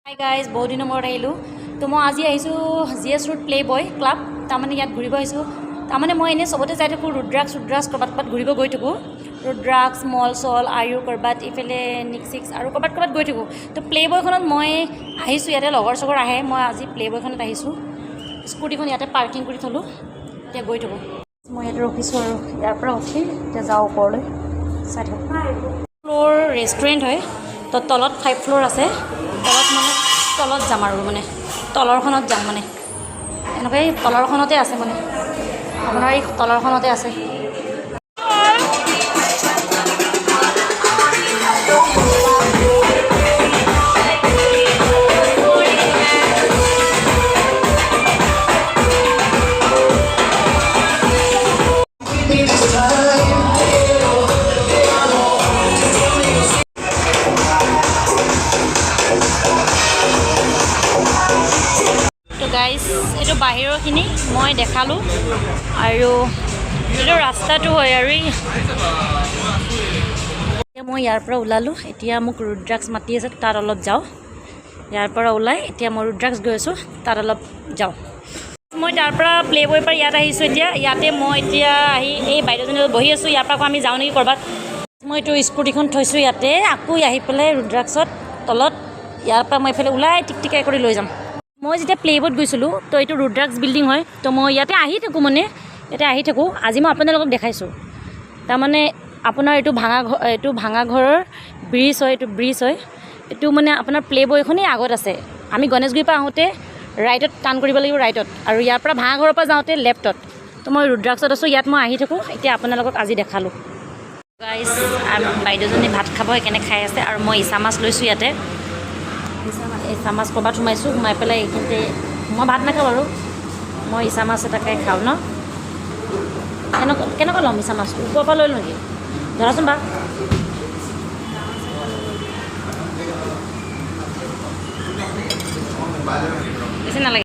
Hi guys, বহুত দিনৰ মূৰত আহিলোঁ তো মই আজি আহিছোঁ GS Road Playboy Club তাৰমানে ইয়াত ঘূৰিব আহিছোঁ তাৰমানে মই এনেই চবতে যাই থাকোঁ ৰুদ্ৰাক্স ক'ৰবাত ঘূৰিব গৈ থাকোঁ ৰুদ্ৰাক্স মল চল আৰু ক'ৰবাত ইফালে নিক্সিক্স আৰু ক'ৰবাত গৈ থাকোঁ তো প্লেবয়খনত মই আহিছোঁ ইয়াতে লগৰ চগৰ আহে মই আজি প্লেবয়খনত আহিছোঁ স্কুটিখন ইয়াতে পাৰ্কিং কৰি থ'লোঁ এতিয়া গৈ থাকোঁ মই ইয়াতে ৰখিছোঁ আৰু ইয়াৰ পৰা উঠি এতিয়া যাওঁ ওপৰলৈ চাই থাকোঁ ফ্ল'ৰ ৰেষ্টুৰেণ্ট হয় তো তলত 5 ফ্ল'ৰ আছে তলত যাম আৰু মানে তলৰখনত যাম মানে এনেকৈ তলৰখনতে আছে মানে আপোনাৰ এই তলৰখনতে আছে গাইজ এইটো বাহিৰৰখিনি মই দেখালোঁ আৰু এইটো ৰাস্তাটো হয় আৰু মই ইয়াৰ পৰা ওলালোঁ এতিয়া মোক ৰুদ্ৰাক্স মাতি আছে তাত অলপ যাওঁ ইয়াৰ পৰা ওলাই এতিয়া মই ৰুদ্ৰাক্স গৈ আছোঁ তাত অলপ যাওঁ মই তাৰ পৰা প্লেবয়ৰ পৰা ইয়াত আহিছোঁ এতিয়া ইয়াতে মই এতিয়া আহি এই বাইদেউজনী বহি আছোঁ ইয়াৰ পৰা আকৌ আমি যাওঁ নেকি ক'ৰবাত মই এইটো স্কুটিখন থৈছোঁ ইয়াতে আকৌ আহি পেলাই ৰুদ্ৰাক্সত তলত ইয়াৰ পৰা মই এইফালে ওলাই টিকটিকাই কৰি লৈ যাম মই যেতিয়া প্লেবয়ত গৈছিলোঁ তো এইটো ৰুদ্ৰাক্স বিল্ডিং হয় তো মই ইয়াতে আহি থাকোঁ আজি মই আপোনালোকক দেখাইছোঁ তাৰমানে আপোনাৰ এইটো ভাঙা ঘৰৰ ব্ৰিজ হয় এইটো মানে আপোনাৰ প্লেবয়খনেই আগত আছে আমি গণেশগুৰিৰ পৰা আহোঁতে ৰাইটত টাৰ্ণ কৰিব লাগিব ৰাইটত আৰু ইয়াৰ পৰা ভাঙা ঘৰৰ পৰা যাওঁতে লেফ্টত তো মই ৰুদ্ৰাক্সত আছোঁ ইয়াত মই আহি থাকোঁ এতিয়া আপোনালোকক আজি দেখালোঁ গাইজ আৰু বাইদেউজনী ভাত খাব সেইকাৰণে খাই আছে আৰু মই ইচা মাছ লৈছোঁ ইয়াতে এই চামাছ ক'ৰবাত সোমাই পেলাই এইখিনিতে মই ভাত নাখাওঁ বাৰু মই ইচা মাছ এটাকে খাওঁ ন কেনেকুৱা ল'ম ইচা মাছটো ওপৰৰ পৰা লৈ লওঁ নেকি ধৰাচোন বা বেছি নালাগে